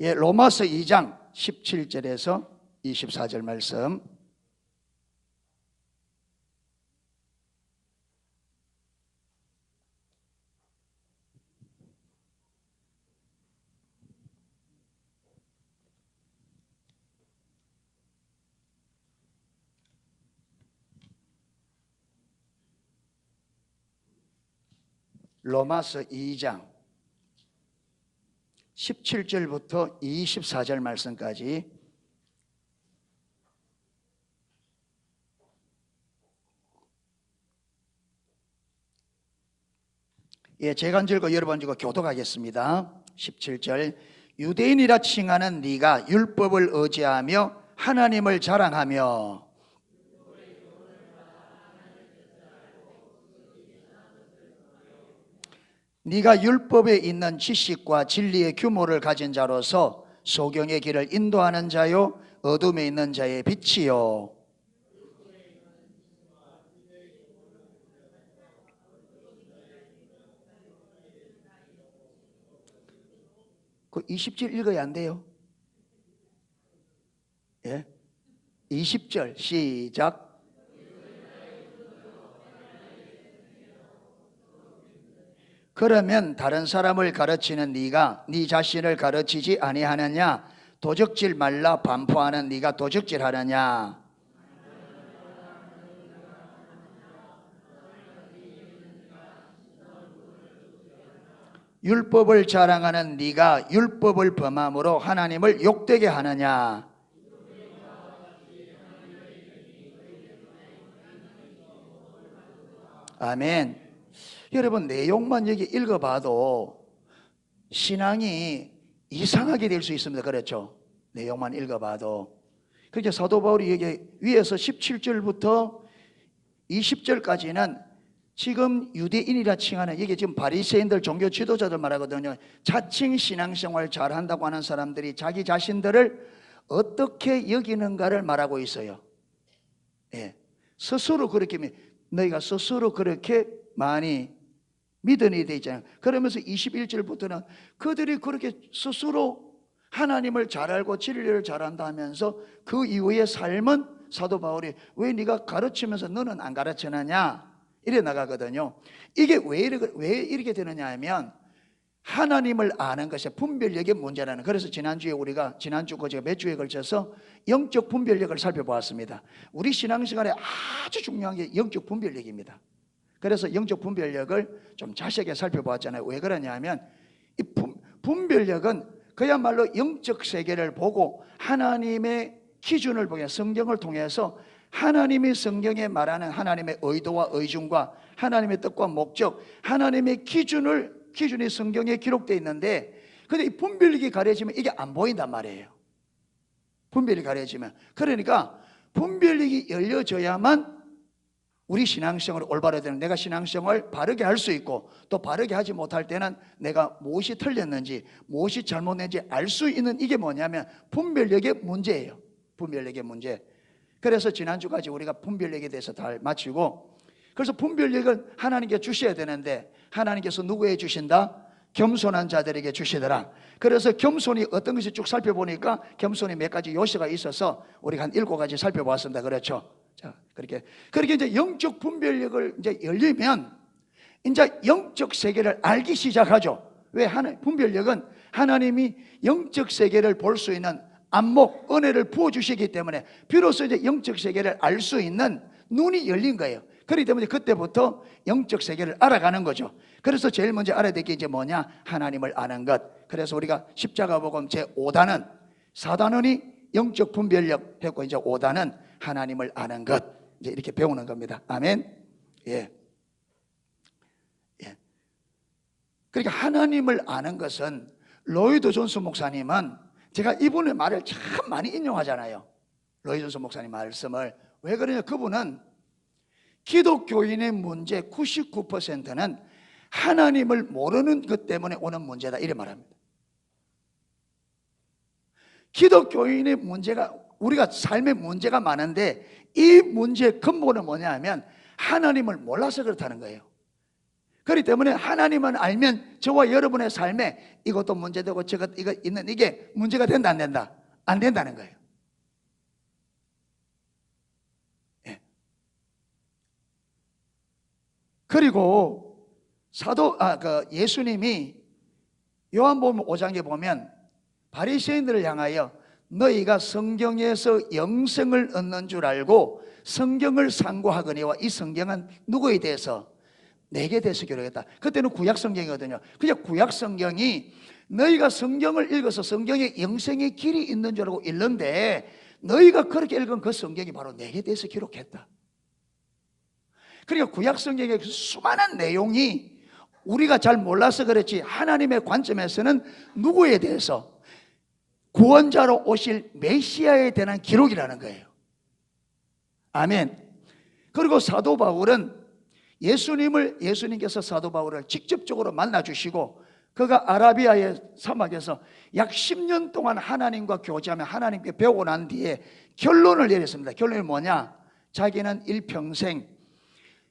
예, 로마서 2장 17절에서 24절 말씀. 로마서 2장 17절부터 24절 말씀까지. 예, 제가 읽고 여러분 읽고 교독하겠습니다. 17절. 유대인이라 칭하는 네가 율법을 의지하며 하나님을 자랑하며 네가 율법에 있는 지식과 진리의 규모를 가진 자로서 소경의 길을 인도하는 자요 어둠에 있는 자의 빛이요. 그 20절 읽어야 안 돼요? 예? 20절 시작. 그러면 다른 사람을 가르치는 네가 네 자신을 가르치지 아니하느냐? 도적질 말라 반포하는 네가 도적질 하느냐? 율법을 자랑하는 네가 율법을 범함으로 하나님을 욕되게 하느냐? 아멘. 여러분, 내용만 여기 읽어봐도 신앙이 이상하게 될 수 있습니다. 그렇죠? 내용만 읽어봐도. 그렇게 사도 바울이 여기 위에서 17절부터 20절까지는 지금 유대인이라 칭하는, 이게 지금 바리새인들 종교 지도자들 말하거든요. 자칭 신앙생활 잘한다고 하는 사람들이 자기 자신들을 어떻게 여기는가를 말하고 있어요. 예. 스스로 그렇게, 너희가 스스로 그렇게 많이 믿음이 되어 있잖아요. 그러면서 21절부터는 그들이 그렇게 스스로 하나님을 잘 알고 진리를 잘한다 하면서 그 이후의 삶은 사도 바울이 왜 네가 가르치면서 너는 안 가르치느냐 이래 나가거든요. 이게 왜 이렇게 되느냐 하면 하나님을 아는 것이 분별력의 문제라는. 그래서 지난주에 우리가 지난주 제가 몇 주에 걸쳐서 영적 분별력을 살펴보았습니다. 우리 신앙생활에 아주 중요한 게 영적 분별력입니다. 그래서 영적 분별력을 좀 자세하게 살펴보았잖아요. 왜 그러냐 하면 이 분별력은 그야말로 영적 세계를 보고 하나님의 기준을 보게, 성경을 통해서 하나님이 성경에 말하는 하나님의 의도와 의중과 하나님의 뜻과 목적, 하나님의 기준이 성경에 기록되어 있는데, 근데 이 분별력이 가려지면 이게 안 보인단 말이에요. 분별이 가려지면. 그러니까 분별력이 열려져야만 우리 신앙생활을 올바르게 되는, 내가 신앙생활을 바르게 할 수 있고 또 바르게 하지 못할 때는 내가 무엇이 틀렸는지 무엇이 잘못됐는지 알 수 있는, 이게 뭐냐면 분별력의 문제예요. 분별력의 문제. 그래서 지난주까지 우리가 분별력에 대해서 다 마치고, 그래서 분별력을 하나님께 주셔야 되는데 하나님께서 누구에게 주신다? 겸손한 자들에게 주시더라. 그래서 겸손이 어떤 것이 쭉 살펴보니까 겸손이 몇 가지 요소가 있어서 우리가 한 7가지 살펴보았습니다. 그렇죠? 자, 그렇게 이제 영적 분별력을 이제 열리면 이제 영적 세계를 알기 시작하죠. 왜? 분별력은 하나님이 영적 세계를 볼 수 있는 안목, 은혜를 부어주시기 때문에 비로소 이제 영적 세계를 알 수 있는 눈이 열린 거예요. 그렇기 때문에 그때부터 영적 세계를 알아가는 거죠. 그래서 제일 먼저 알아야 될 게 이제 뭐냐? 하나님을 아는 것. 그래서 우리가 십자가복음 제5단은 4단원이 영적 분별력 했고, 이제 5단은 하나님을 아는 것. 이제 이렇게 배우는 겁니다. 아멘. 예. 예. 그러니까 하나님을 아는 것은, 로이드 존스 목사님은, 제가 이분의 말을 참 많이 인용하잖아요. 로이드 존스 목사님 말씀을. 왜 그러냐? 그분은 기독교인의 문제 99%는 하나님을 모르는 것 때문에 오는 문제다, 이래 말합니다. 기독교인의 문제가, 우리가 삶의 문제가 많은데 이 문제의 근본은 뭐냐 하면 하나님을 몰라서 그렇다는 거예요. 그렇기 때문에 하나님은 알면 저와 여러분의 삶에 이것도 문제되고 이거 있는 이게 문제가 된다 안 된다? 안 된다는 거예요. 예. 그리고 예수님이 요한복음 5장에 보면 바리새인들을 향하여 너희가 성경에서 영생을 얻는 줄 알고 성경을 상고하거니와 이 성경은 누구에 대해서? 내게 대해서 기록했다. 그때는 구약 성경이거든요. 그냥 구약 성경이 너희가 성경을 읽어서 성경에 영생의 길이 있는 줄 알고 읽는데 너희가 그렇게 읽은 그 성경이 바로 내게 대해서 기록했다. 그러니까 구약 성경의 수많은 내용이 우리가 잘 몰라서 그렇지 하나님의 관점에서는 누구에 대해서? 구원자로 오실 메시아에 대한 기록이라는 거예요. 아멘. 그리고 사도 바울은 예수님께서 사도 바울을 직접적으로 만나 주시고 그가 아라비아의 사막에서 약 10년 동안 하나님과 교제하며 하나님께 배우고 난 뒤에 결론을 내렸습니다. 결론이 뭐냐? 자기는 일평생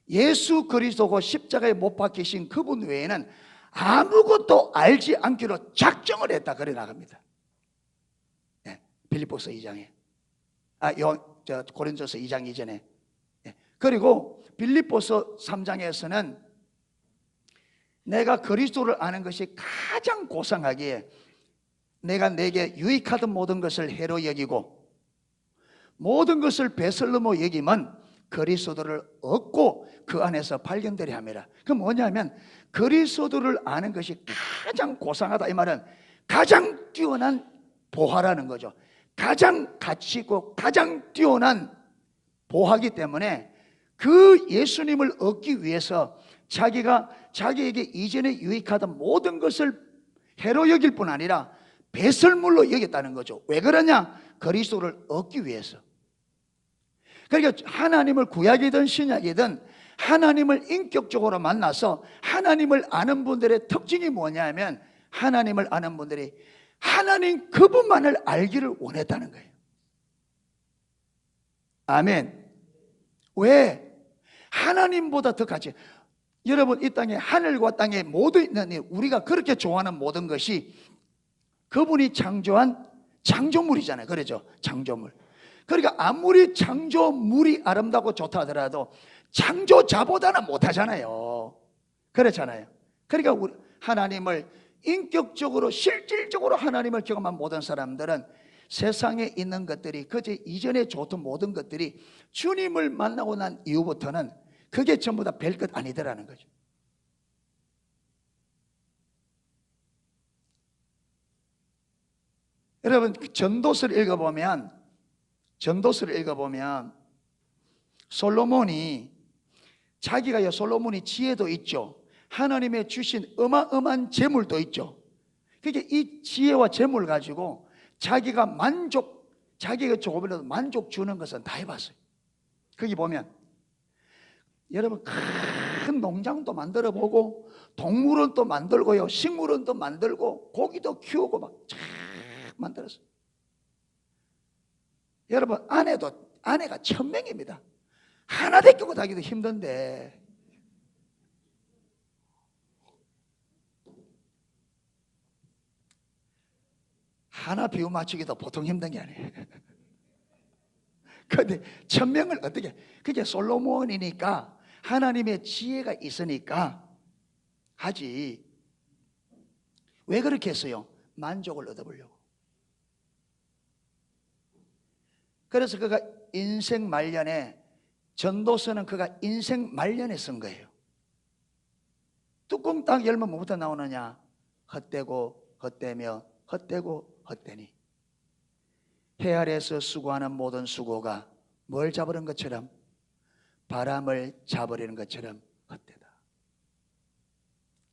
예수 그리스도고 십자가에 못 박히신 그분 외에는 아무것도 알지 않기로 작정을 했다. 그래 나갑니다. 네, 빌립보서 2장에 고린도서 2장 이전에. 네, 그리고 빌립보서 3장에서는 내가 그리스도를 아는 것이 가장 고상하기에 내가 내게 유익하던 모든 것을 해로 여기고 모든 것을 배설로 여기면 그리스도를 얻고 그 안에서 발견되려 함이라. 그 뭐냐면 그리스도를 아는 것이 가장 고상하다 이 말은 가장 뛰어난 보화라는 거죠. 가장 가치 있고 가장 뛰어난 보화이기 때문에 그 예수님을 얻기 위해서 자기가 자기에게 이전에 유익하던 모든 것을 해로 여길 뿐 아니라 배설물로 여겼다는 거죠. 왜 그러냐? 그리스도를 얻기 위해서. 그러니까 하나님을 구약이든 신약이든 하나님을 인격적으로 만나서 하나님을 아는 분들의 특징이 뭐냐면 하나님을 아는 분들이 하나님 그분만을 알기를 원했다는 거예요. 아멘. 왜? 하나님보다 더 가치. 여러분 이 땅에 하늘과 땅에 모두 있는 우리가 그렇게 좋아하는 모든 것이 그분이 창조한 창조물이잖아요. 그렇죠? 창조물. 그러니까 아무리 창조물이 아름답고 좋다 하더라도 창조자보다는 못하잖아요. 그렇잖아요. 그러니까 우리 하나님을 인격적으로 실질적으로 하나님을 경험한 모든 사람들은 세상에 있는 것들이 그저 이전에 좋던 모든 것들이 주님을 만나고 난 이후부터는 그게 전부 다 별것 아니더라는 거죠. 여러분 전도서를 읽어보면 솔로몬이 솔로몬이 지혜도 있죠. 하나님의 주신 어마어마한 재물도 있죠. 그러니까 이 지혜와 재물 가지고 자기가 조금이라도 만족 주는 것은 다 해봤어요. 거기 보면 여러분 큰 농장도 만들어 보고 동물원도 만들고요, 식물원도 만들고 고기도 키우고 막 만들었어요. 여러분 아내가 1000명입니다. 하나 데리고 다니기도 힘든데 하나 비유 맞추기도 보통 힘든 게 아니에요. 그런데 1000명을 어떻게? 그게 솔로몬이니까 하나님의 지혜가 있으니까 하지. 왜 그렇게 했어요? 만족을 얻어보려고. 그래서 그가 인생 말년에 전도서는 그가 인생 말년에 쓴 거예요. 뚜껑 딱 열면 뭐부터 나오느냐? 헛되고 헛되며 헛되고 헛되니 해 아래에서 수고하는 모든 수고가 뭘 잡으는 것처럼 바람을 잡으려는 것처럼 헛되다.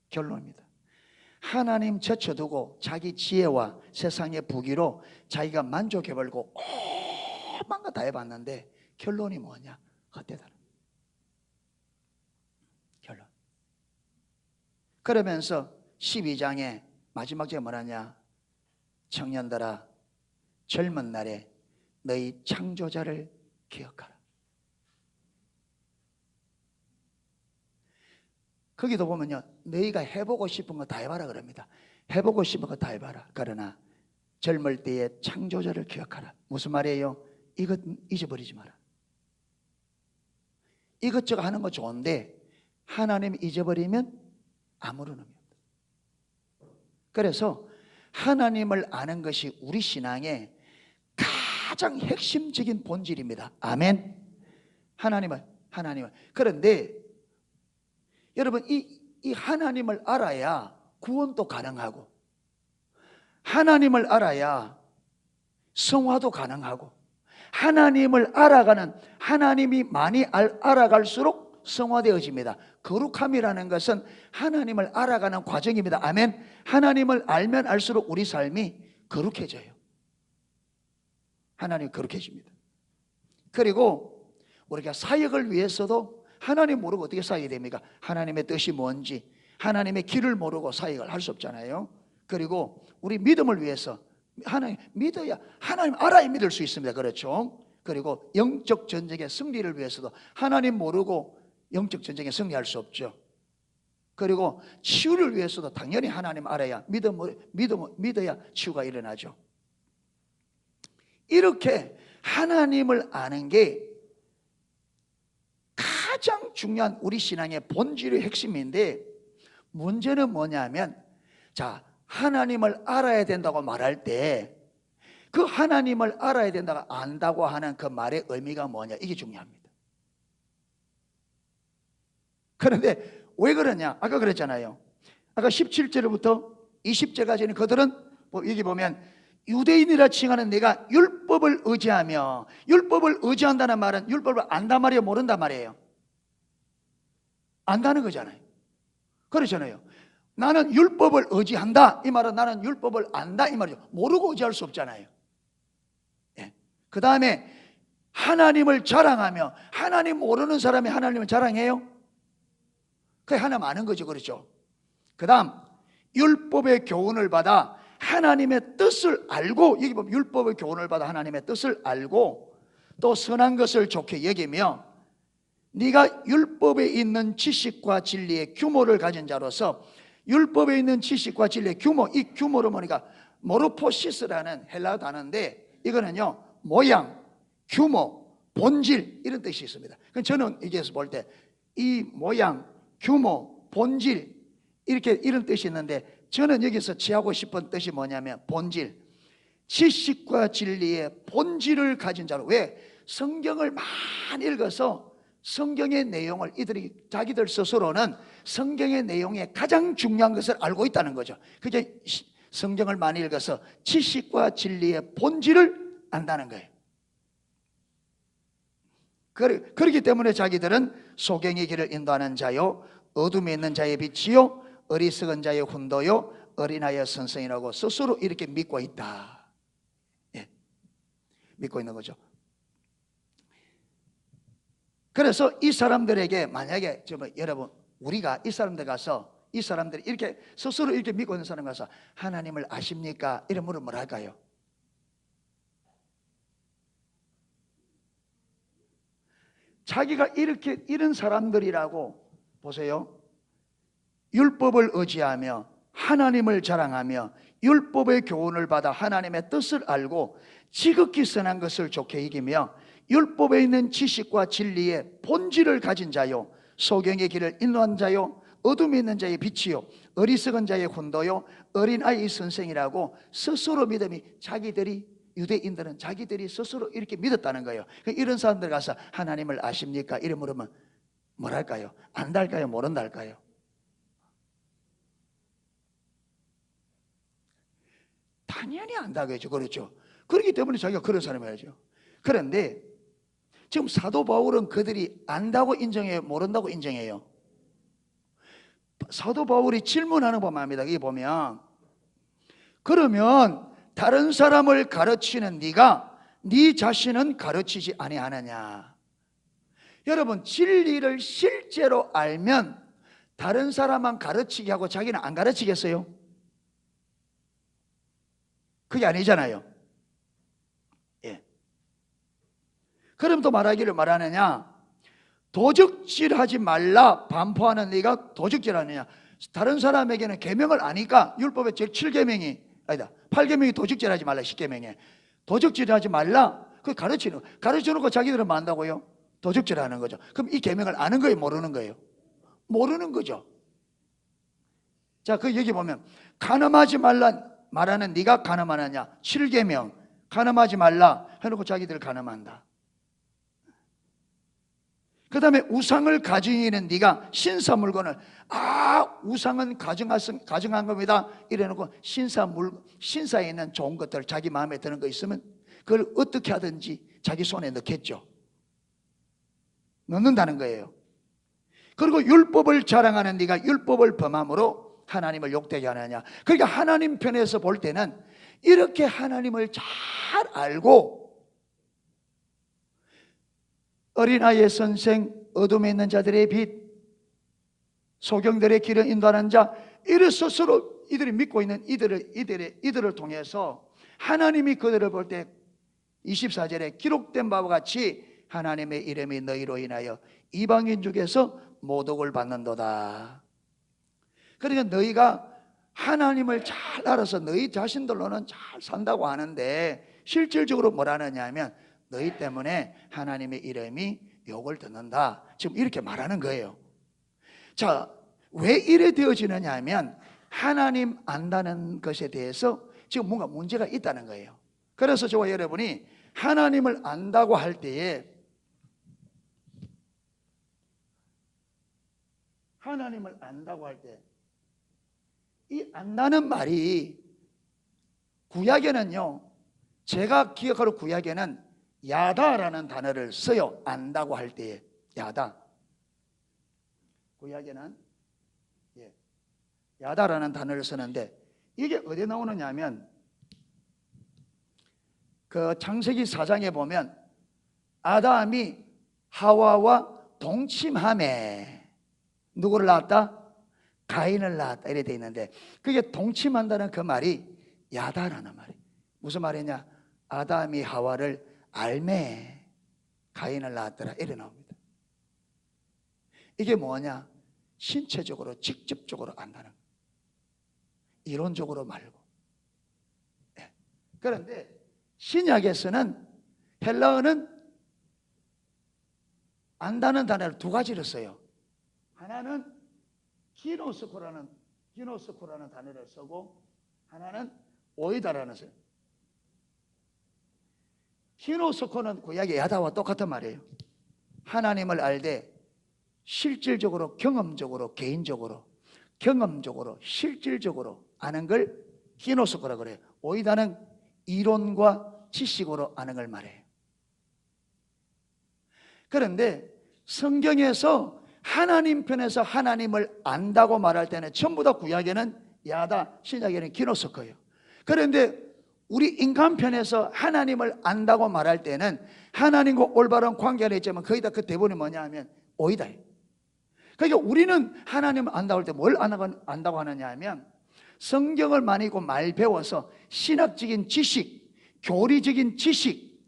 결론입니다. 하나님 제쳐두고 자기 지혜와 세상의 부귀로 자기가 만족해버리고 오만 거 다 해봤는데 결론이 뭐냐? 헛되다. 결론. 그러면서 12장에 마지막 절에 뭐라냐? 청년들아 젊은 날에 너희 창조자를 기억하라. 거기도 보면요, 너희가 해보고 싶은 거 다 해봐라 그럽니다. 해보고 싶은 거 다 해봐라. 그러나 젊을 때의 창조자를 기억하라. 무슨 말이에요? 이것 잊어버리지 마라. 이것저것 하는 거 좋은데 하나님 잊어버리면 아무런 의미 없다. 그래서 하나님을 아는 것이 우리 신앙의 가장 핵심적인 본질입니다. 아멘. 하나님을. 그런데 여러분, 이 하나님을 알아야 구원도 가능하고, 하나님을 알아야 성화도 가능하고, 하나님을 알아가는, 하나님이 많이 알아갈수록 성화되어집니다. 거룩함이라는 것은 하나님을 알아가는 과정입니다. 아멘. 하나님을 알면 알수록 우리 삶이 거룩해져요. 하나님이 거룩해집니다. 그리고 우리가 사역을 위해서도 하나님 모르고 어떻게 사역이 됩니까? 하나님의 뜻이 뭔지, 하나님의 길을 모르고 사역을 할 수 없잖아요. 그리고 우리 믿음을 위해서 하나님 믿어야, 하나님 알아야 믿을 수 있습니다. 그렇죠? 그리고 영적 전쟁의 승리를 위해서도 하나님 모르고 영적 전쟁에 승리할 수 없죠. 그리고 치유를 위해서도 당연히 하나님 알아야 믿어야 치유가 일어나죠. 이렇게 하나님을 아는 게 가장 중요한 우리 신앙의 본질의 핵심인데, 문제는 뭐냐면, 자, 하나님을 알아야 된다고 말할 때 그 하나님을 알아야 된다고 안다고 하는 그 말의 의미가 뭐냐, 이게 중요합니다. 그런데 왜 그러냐? 아까 그랬잖아요. 아까 17절부터 20절까지는 그들은 여기 보면 유대인이라 칭하는 내가 율법을 의지하며, 율법을 의지한다는 말은 율법을 안단 말이에요, 모른단 말이에요? 안다는 거잖아요. 그렇잖아요. 나는 율법을 의지한다, 이 말은 나는 율법을 안다, 이 말이죠. 모르고 의지할 수 없잖아요. 예. 그 다음에 하나님을 자랑하며, 하나님 모르는 사람이 하나님을 자랑해요? 그게 하나님 아는 거죠. 그렇죠? 그 다음 율법의 교훈을 받아 하나님의 뜻을 알고, 여기 보면 율법의 교훈을 받아 하나님의 뜻을 알고 또 선한 것을 좋게 여기며, 네가 율법에 있는 지식과 진리의 규모를 가진 자로서, 율법에 있는 지식과 진리의 규모, 이 규모로 보니까 모르포시스라는 헬라어 단어인데, 이거는요 모양, 규모, 본질 이런 뜻이 있습니다. 저는 여기에서 볼 때 이 모양, 규모, 본질 이런 뜻이 있는데, 저는 여기서 취하고 싶은 뜻이 뭐냐면 본질, 지식과 진리의 본질을 가진 자로. 왜? 성경을 많이 읽어서 성경의 내용을 이들이 자기들 스스로는 성경의 내용의 가장 중요한 것을 알고 있다는 거죠. 그게 성경을 많이 읽어서 지식과 진리의 본질을 안다는 거예요. 그렇기 때문에 자기들은 소경의 길을 인도하는 자요, 어둠에 있는 자의 빛이요, 어리석은 자의 훈도요, 어린아이의 선생이라고 스스로 이렇게 믿고 있다. 예, 믿고 있는 거죠. 그래서 이 사람들에게 만약에 여러분, 우리가 이 사람들 가서, 이 사람들이 이렇게 스스로 이렇게 믿고 있는 사람 가서 하나님을 아십니까? 이런 물으면 뭘 할까요? 자기가 이렇게 이런 사람들이라고 보세요. 율법을 의지하며 하나님을 자랑하며 율법의 교훈을 받아 하나님의 뜻을 알고 지극히 선한 것을 좋게 여기며 율법에 있는 지식과 진리의 본질을 가진 자요, 소경의 길을 인도한 자요, 어둠에 있는 자의 빛이요, 어리석은 자의 훈도요, 어린아이의 선생이라고 스스로 믿음이, 자기들이, 유대인들은 자기들이 스스로 이렇게 믿었다는 거예요. 이런 사람들 가서 하나님을 아십니까? 이래 물으면 뭐랄까요? 안달까요? 모른달까요? 당연히 안다고죠. 그렇죠? 그렇기 때문에 자기가 그런 사람이야죠. 그런데 지금 사도 바울은 그들이 안다고 인정해요? 모른다고 인정해요? 사도 바울이 질문하는 법 합니다. 여기 보면, 그러면 다른 사람을 가르치는 네가 네 자신은 가르치지 아니하느냐? 여러분, 진리를 실제로 알면 다른 사람만 가르치게 하고 자기는 안 가르치겠어요? 그게 아니잖아요. 예. 그럼 또 말하기를 말하느냐? 도적질하지 말라 반포하는 네가 도적질하느냐? 다른 사람에게는 계명을 아니까 율법의 제7계명이 아니다 8계명이 도적질하지 말라 10계명에 도적질하지 말라 그 가르쳐놓고 자기들은 뭐 한다고요? 도적질하는 거죠. 그럼 이 계명을 아는 거예요? 모르는 거예요? 모르는 거죠. 자, 그 여기 보면 간음하지 말라 말하는 네가 간음하느냐? 7계명 간음하지 말라 해놓고 자기들 간음한다. 그 다음에 우상을 가증이는 네가 신사 물건을 우상은 가증한 겁니다 이래놓고 신사에 있는 좋은 것들 자기 마음에 드는 거 있으면 그걸 어떻게 하든지 자기 손에 넣겠죠. 넣는다는 거예요. 그리고 율법을 자랑하는 네가 율법을 범함으로 하나님을 욕되게 하느냐? 그러니까 하나님 편에서 볼 때는 이렇게 하나님을 잘 알고 어린아이의 선생, 어둠에 있는 자들의 빛, 소경들의 길을 인도하는 자, 이를 스스로 이들이 믿고 있는 이들을 통해서 하나님이 그들을 볼 때 24절에 기록된 바와 같이 하나님의 이름이 너희로 인하여 이방인 중에서 모독을 받는도다. 그러니까 너희가 하나님을 잘 알아서 너희 자신들로는 잘 산다고 하는데 실질적으로 뭐라느냐 하면 너희 때문에 하나님의 이름이 욕을 듣는다. 지금 이렇게 말하는 거예요. 자, 왜 이래 되어지느냐 하면 하나님 안다는 것에 대해서 지금 뭔가 문제가 있다는 거예요. 그래서 저와 여러분이 하나님을 안다고 할 때에 하나님을 안다고 할 때 이 안다는 말이 구약에는요, 제가 기억하는 구약에는 야다라는 단어를 써요. 안다고 할 때에 야다. 구약에는 야다라는 단어를 쓰는데 이게 어디에 나오느냐 하면 그 창세기 4장에 보면 아담이 하와와 동침함에 누구를 낳았다? 가인을 낳았다 이래 돼 있는데 그게 동침한다는 그 말이 야다라는 말이 무슨 말이냐? 아담이 하와를 알매 가인을 낳았더라 이래 나옵니다. 이게 뭐냐? 신체적으로 직접적으로 안다는 거예요. 이론적으로 말고. 그런데 신약에서는 헬라어는 안다는 단어를 두 가지를 써요. 하나는 기노스코라는 단어를 쓰고 하나는 오이다라는 써요. 기노스코는 구약의 야다와 똑같은 말이에요. 하나님을 알되 실질적으로 경험적으로 개인적으로 경험적으로 실질적으로 아는 걸 기노스코라 그래요. 오이다는 이론과 지식으로 아는 걸 말해요. 그런데 성경에서 하나님 편에서 하나님을 안다고 말할 때는 전부 다 구약에는 야다, 신약에는 기노스코예요. 그런데 우리 인간 편에서 하나님을 안다고 말할 때는 하나님과 올바른 관계는 있지만 거의 다 그 대부분이 뭐냐 하면 오이다예요. 그러니까 우리는 하나님을 안다고 할 때 뭘 안다고 하느냐 하면 성경을 많이 읽고 말 배워서 신학적인 지식, 교리적인 지식,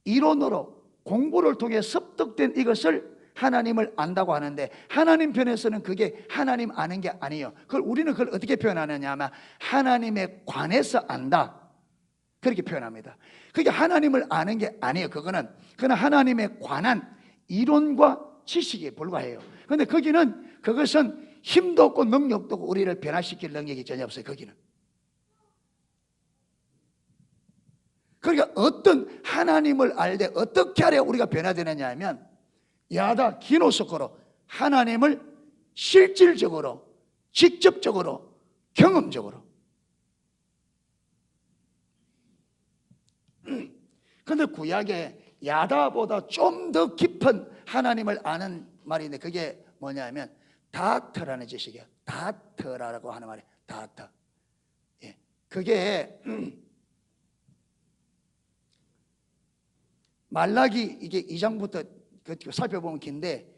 이론으로 공부를 통해 습득된 이것을 하나님을 안다고 하는데 하나님 편에서는 그게 하나님 아는 게 아니에요. 우리는 그걸 어떻게 표현하느냐 하면 하나님에 관해서 안다 그렇게 표현합니다. 그게 하나님을 아는 게 아니에요. 그거는 하나님에 관한 이론과 지식에 불과해요. 그런데 그것은 힘도 없고 능력도 없고 우리를 변화시킬 능력이 전혀 없어요. 거기는. 그러니까 어떤 하나님을 알되 어떻게 하려 우리가 변화되느냐 하면 야다 기노스코로 하나님을 실질적으로 직접적으로 경험적으로. 그런데 구약에 야다보다 좀 더 깊은 하나님을 아는 말인데 그게 뭐냐면 다트라는 지식이에요. 다트라고 하는 말이에요. 다트. 예. 그게 말라기 이게 2장부터 살펴보면 긴데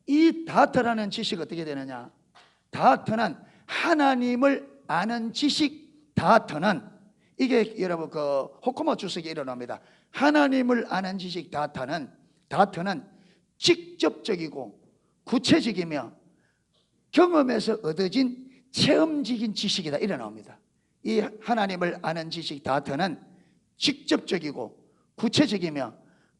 이 다트라는 지식이 어떻게 되느냐? 다트는 하나님을 아는 지식. 다트는 이게 여러분 호코모 주석에 일어납니다. 하나님을 아는 지식 다트는 직접적이고 구체적이며 경험에서 얻어진 체험적인 지식이다 이래 나옵니다. 이 하나님을 아는 지식 다트는 직접적이고 구체적이며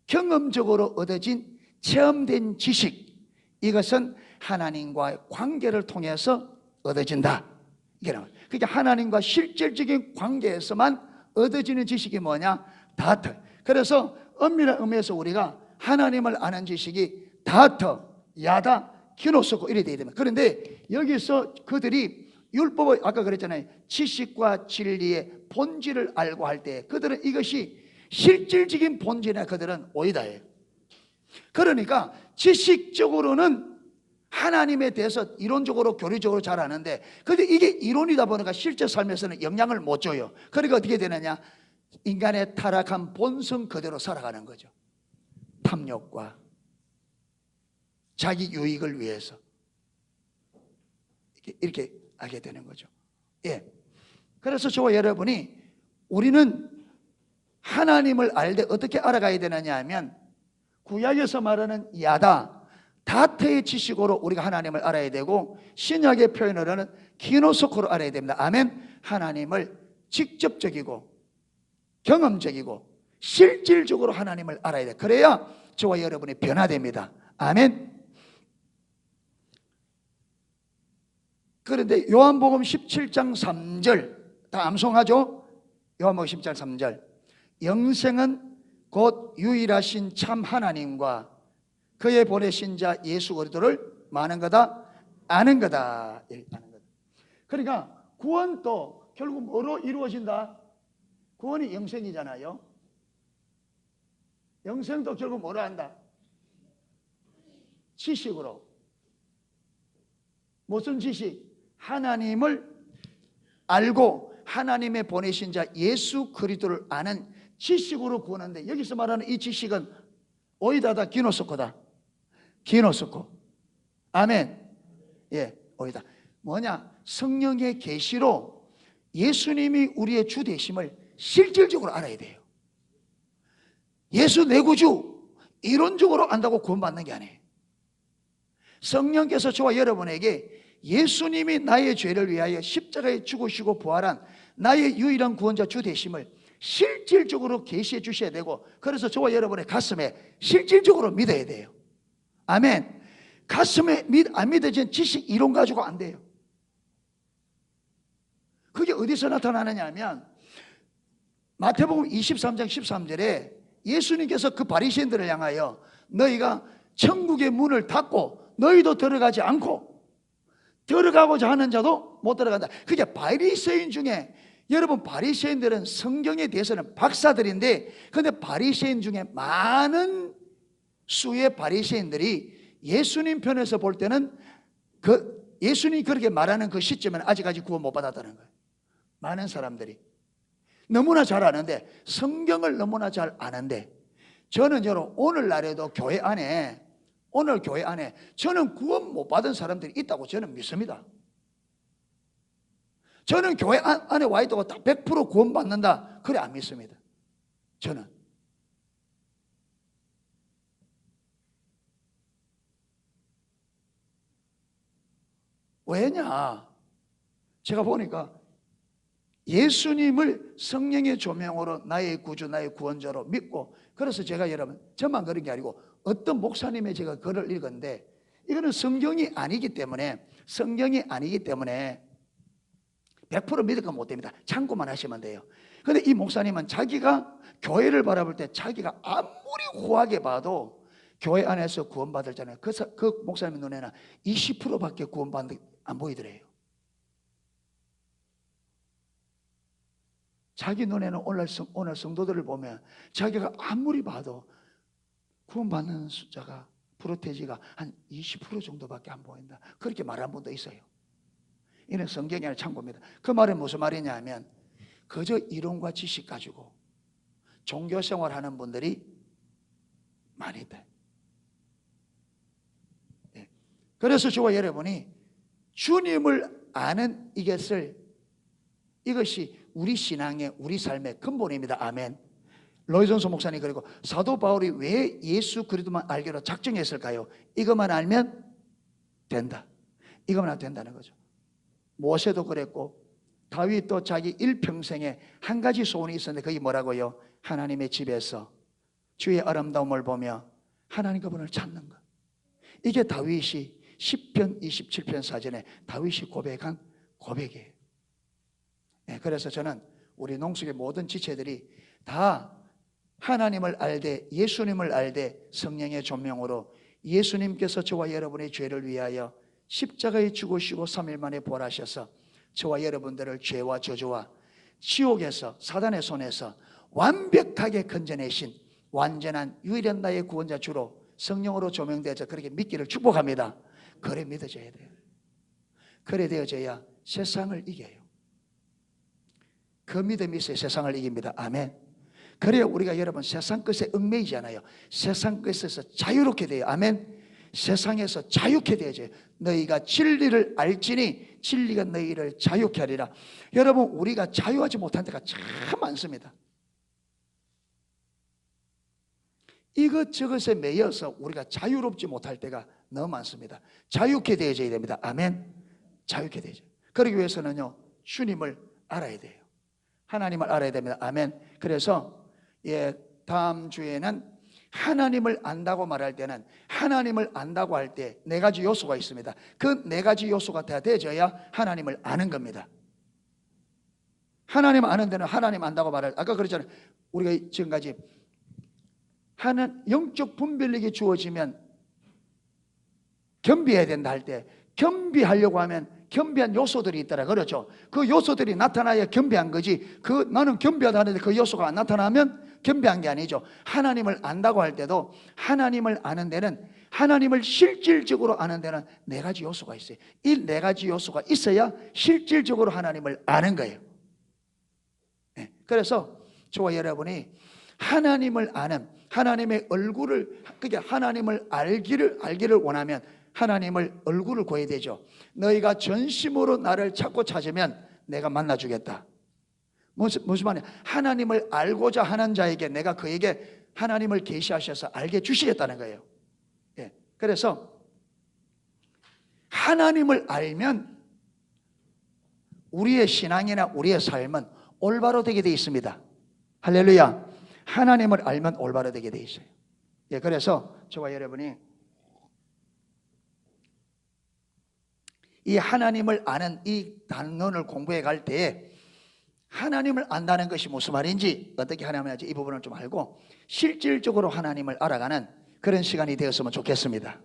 경험적으로 얻어진 체험된 지식, 이것은 하나님과의 관계를 통해서 얻어진다. 이게 나와요. 그러니까 하나님과 실질적인 관계에서만 얻어지는 지식이 뭐냐? 다트. 그래서 엄밀한 의미에서 우리가 하나님을 아는 지식이 다트, 야다, 기노스고 이래 돼야 됩니다. 그런데 여기서 그들이 율법을 아까 그랬잖아요. 지식과 진리의 본질을 알고 할 때 그들은 이것이 실질적인 본질이나 그들은 오이다예요. 그러니까 지식적으로는 하나님에 대해서 이론적으로 교리적으로 잘 아는데, 근데 이게 이론이다 보니까 실제 삶에서는 영향을 못 줘요. 그러니까 어떻게 되느냐? 인간의 타락한 본성 그대로 살아가는 거죠. 탐욕과 자기 유익을 위해서 이렇게 하게 되는 거죠. 예. 그래서 저와 여러분이 우리는 하나님을 알 때 어떻게 알아가야 되느냐 하면 구약에서 말하는 야다, 다트의 지식으로 우리가 하나님을 알아야 되고 신약의 표현으로는 기노소코로 알아야 됩니다. 아멘. 하나님을 직접적이고 경험적이고 실질적으로 하나님을 알아야 돼. 그래야 저와 여러분이 변화됩니다. 아멘. 그런데 요한복음 17장 3절 다 암송하죠? 요한복음 17장 3절 영생은 곧 유일하신 참 하나님과 그의 보내신 자 예수 그리스도를 많은 거다 아는 거다. 그러니까 구원도 결국 뭐로 이루어진다? 구원이 영생이잖아요. 영생도 결국 뭐로 한다? 지식으로. 무슨 지식? 하나님을 알고 하나님의 보내신 자 예수 그리스도를 아는 지식으로 구원하는데, 여기서 말하는 이 지식은 오이다다 기노스코다. 기노스코. 아멘. 예, 오이다. 뭐냐? 성령의 계시로 예수님이 우리의 주 되심을 실질적으로 알아야 돼요. 예수 내 구주 이론적으로 안다고 구원받는 게 아니에요. 성령께서 저와 여러분에게 예수님이 나의 죄를 위하여 십자가에 죽으시고 부활한 나의 유일한 구원자 주 되심을 실질적으로 계시해 주셔야 되고, 그래서 저와 여러분의 가슴에 실질적으로 믿어야 돼요. 아멘. 가슴에 안 믿어진 지식 이론 가지고 안 돼요. 그게 어디서 나타나느냐 하면 마태복음 23장 13절에 예수님께서 그 바리새인들을 향하여 너희가 천국의 문을 닫고 너희도 들어가지 않고 들어가고자 하는 자도 못 들어간다. 그게 바리새인 중에, 여러분 바리새인들은 성경에 대해서는 박사들인데, 근데 바리새인 중에 많은 수의 바리새인들이 예수님 편에서 볼 때는 예수님이 그렇게 말하는 그 시점에는 아직까지 구원 못 받았다는 거예요. 많은 사람들이 너무나 잘 아는데, 성경을 너무나 잘 아는데, 저는 여러분 오늘날에도 교회 안에 저는 구원 못 받은 사람들이 있다고 저는 믿습니다. 저는 교회 안에 와 있다고 딱 100% 구원 받는다, 그래 안 믿습니다. 저는. 왜냐? 제가 보니까 예수님을 성령의 조명으로 나의 구주, 나의 구원자로 믿고, 그래서 제가 여러분, 저만 그런 게 아니고 어떤 목사님의 제가 글을 읽었는데, 이거는 성경이 아니기 때문에 100% 믿을까 못 됩니다. 참고만 하시면 돼요. 그런데 이 목사님은 자기가 교회를 바라볼 때 자기가 아무리 후하게 봐도 교회 안에서 구원받을 자는 그 목사님 눈에는 20%밖에 구원받는 안 보이더래요. 자기 눈에는 오늘 성도들을 보면 자기가 아무리 봐도 구원받는 숫자가 프로테지가 한 20% 정도밖에 안 보인다, 그렇게 말한 분도 있어요. 이는 성경이 아니라 참고입니다. 그 말은 무슨 말이냐 하면 그저 이론과 지식 가지고 종교생활 하는 분들이 많이 있다. 네. 그래서 저와 여러분이 주님을 아는 이것이 우리 신앙의, 우리 삶의 근본입니다. 아멘. 로이존스 목사님 그리고 사도 바울이 왜 예수 그리스도만 알기로 작정했을까요? 이것만 알면 된다. 이것만 알면 된다는 거죠. 모세도 그랬고 다윗도 자기 일평생에 한 가지 소원이 있었는데 그게 뭐라고요? 하나님의 집에서 주의 아름다움을 보며 하나님 그분을 찾는 것. 이게 다윗이 시편 27편 사전에 다윗이 고백한 고백이에요. 네, 그래서 저는 우리 농숙의 모든 지체들이 다 하나님을 알되 예수님을 알되 성령의 조명으로 예수님께서 저와 여러분의 죄를 위하여 십자가에 죽으시고 3일 만에 부활하셔서 저와 여러분들을 죄와 저주와 지옥에서 사단의 손에서 완벽하게 건져내신 완전한 유일한 나의 구원자 주로 성령으로 조명되어서 그렇게 믿기를 축복합니다. 그래 믿어져야 돼요. 그래 되어져야 세상을 이겨요. 그 믿음이 있어야 세상을 이깁니다. 아멘. 그래야 우리가 여러분 세상 것에 얽매이잖아요. 세상 것에서 자유롭게 돼요. 아멘. 세상에서 자유케 되어져요. 너희가 진리를 알지니 진리가 너희를 자유케 하리라. 여러분 우리가 자유하지 못한 데가 참 많습니다. 이것저것에 매여서 우리가 자유롭지 못할 때가 너무 많습니다. 자유케 되어져야 됩니다. 아멘. 자유케 되어져요. 그러기 위해서는요 주님을 알아야 돼요. 하나님을 알아야 됩니다. 아멘. 그래서 다음 주에는 하나님을 안다고 말할 때는 하나님을 안다고 할 때 네 가지 요소가 있습니다. 그 네 가지 요소가 다 되어져야 하나님을 아는 겁니다. 하나님 아는 데는 하나님 안다고 말할 아까 그랬잖아요. 우리가 지금까지 영적 분별력이 주어지면 겸비해야 된다 할 때 겸비하려고 하면 겸비한 요소들이 있더라 그렇죠. 그 요소들이 나타나야 겸비한 거지 나는 겸비하다 하는데 그 요소가 안 나타나면 겸비한 게 아니죠. 하나님을 안다고 할 때도 하나님을 아는 데는 하나님을 실질적으로 아는 데는 네 가지 요소가 있어요. 이 네 가지 요소가 있어야 실질적으로 하나님을 아는 거예요. 네. 그래서 저와 여러분이 하나님을 아는 하나님의 얼굴을 그러니까 하나님을 알기를 원하면 하나님을 얼굴을 구해야 되죠. 너희가 전심으로 나를 찾고 찾으면 내가 만나주겠다. 무슨 말이야? 하나님을 알고자 하는 자에게 내가 그에게 하나님을 계시하셔서 알게 주시겠다는 거예요. 예. 그래서 하나님을 알면 우리의 신앙이나 우리의 삶은 올바로 되게 되어 있습니다. 할렐루야. 하나님을 알면 올바로 되게 되어 있어요. 예. 그래서 저와 여러분이 이 하나님을 아는 이 단론을 공부해 갈 때에 하나님을 안다는 것이 무슨 말인지 어떻게 하나님을 알지 이 부분을 좀 알고 실질적으로 하나님을 알아가는 그런 시간이 되었으면 좋겠습니다.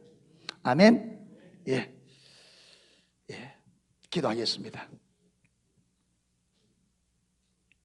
아멘. 예. 기도하겠습니다.